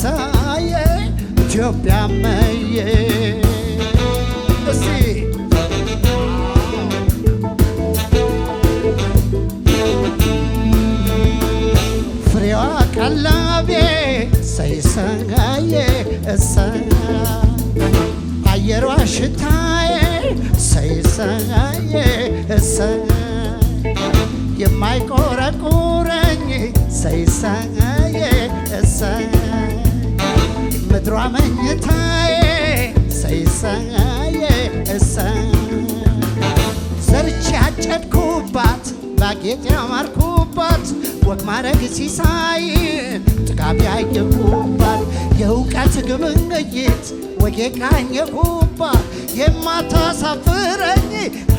መሳዬ ኢትዮጵያ መዬ እስቲ ፍሬዋ ቀላቤ ሰይሰጋዬ እሰይ አየሯ ሽታዬ ሰይሰጋዬ እሰይ የማይቆረቁረኝ ሰይሰጋዬ እሰይ ምድሯ መኝታዬ ሰይሰጋዬ እሰይ ዘርቼ ያጨድኩባት ባጌጥ ያማርኩባት ወግ ማረግ ሲሳይን ጥጋብ ያየሁባት የእውቀት ግብይት ወጌ ቃኘሁባት የማታሳፍረኝ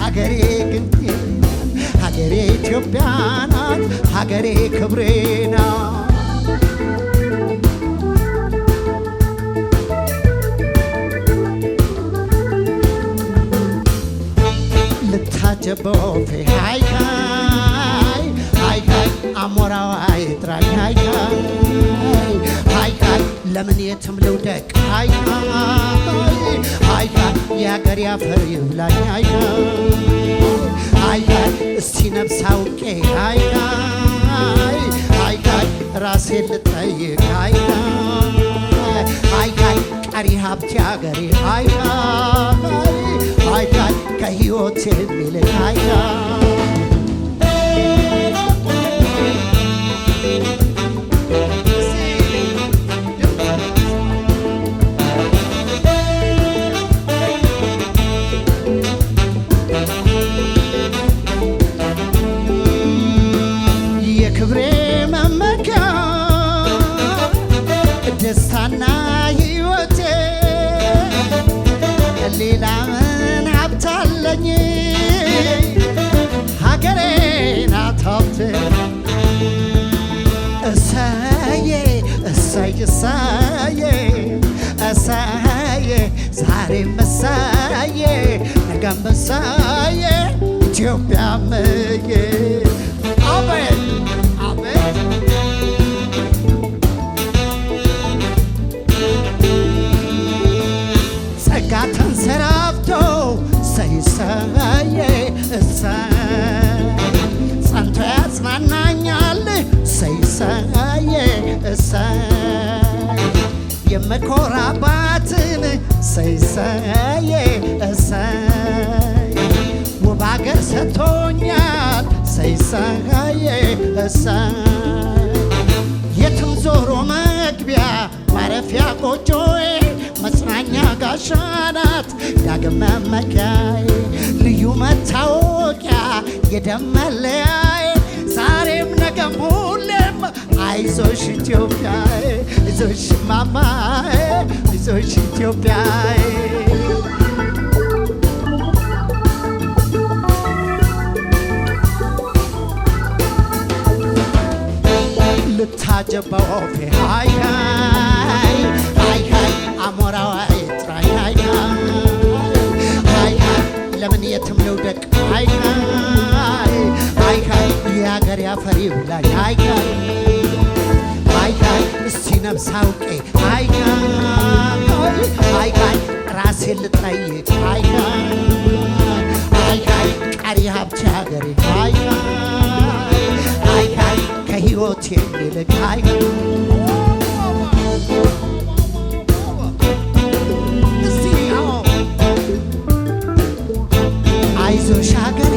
ሀገሬ ግን ሀገሬ ኢትዮጵያ ናት ሀገሬ ክብሬ ናት ልታጀበው ሃይ ሃይ ሃይ ሃይ አሞራው አይጥራኝ ሃይ ሃይ ሃይ ለምን የትም ልውደቅ ሃይ ሃይ ሃይ የአገር ያፈር ይብላኝ ሃይ ሃይ እስቲ ነፍስ አውቄ ሃይ ሃይ ሃይ ራሴን ልጠይቅ ሃይ ሃይ ቀሪ ሀብቴ አገሬ ሃይ ሃይ ከሕይወቴ የሚልቅ ሃይ የክብሬ መመኪያ ደስታና ሕይወቴ ሌላ ምን ሀብት አለኝ ሀገሬ ናት ሀብቴ እሰዬ እሰይ እሰዬ እሰዬ ዛሬም እሰዬ ነገም እሰዬ ኢትዮጵያ እምዬ አሜን አሜን ጸጋ ተንሰራፍቶ ሰይሰዬ እሰይ ጸንቶ ያጽናናኛል ሰይሰዬ እሰይ የምኮራባትን ሰይሰዬ እሰይ ውብ አገር ሰጥቶኛል ሰይሰዬ እሰይ የትም ዞሮ መግቢያ ማረፊያ ጎጆዬ መጽናኛ ጋሻ ናት ዳግም መመኪያዬ ልዩ መታወቂያ የደም መለያዬ ዛሬም ነገም ሁሌም አይዞሽ ኢትዮጵያዬ አይዞሽ ማማዬ አይዞሽ ኢትዮጵያዬ ልታጀበው ሃይ ሃይ ሃይ ሃይ አሞራው አይጥራኝ ሃይ ሃይ ለምን የትም ልውደቅ ሃይ ሃይ ሃይ የአገር ያፈር ይብላኝ ሃይ ሃይ እስቲ ነፍስ አውቄ ሃይ ሃይ ራሴን ልጠይቅ ሃይ ሃይ ቀሪ ሀብቴ ሀገሬ ሃይ ሃይ ከሕይወቴ የሚልቅ ሃይ አይዞሽ ሀገሬ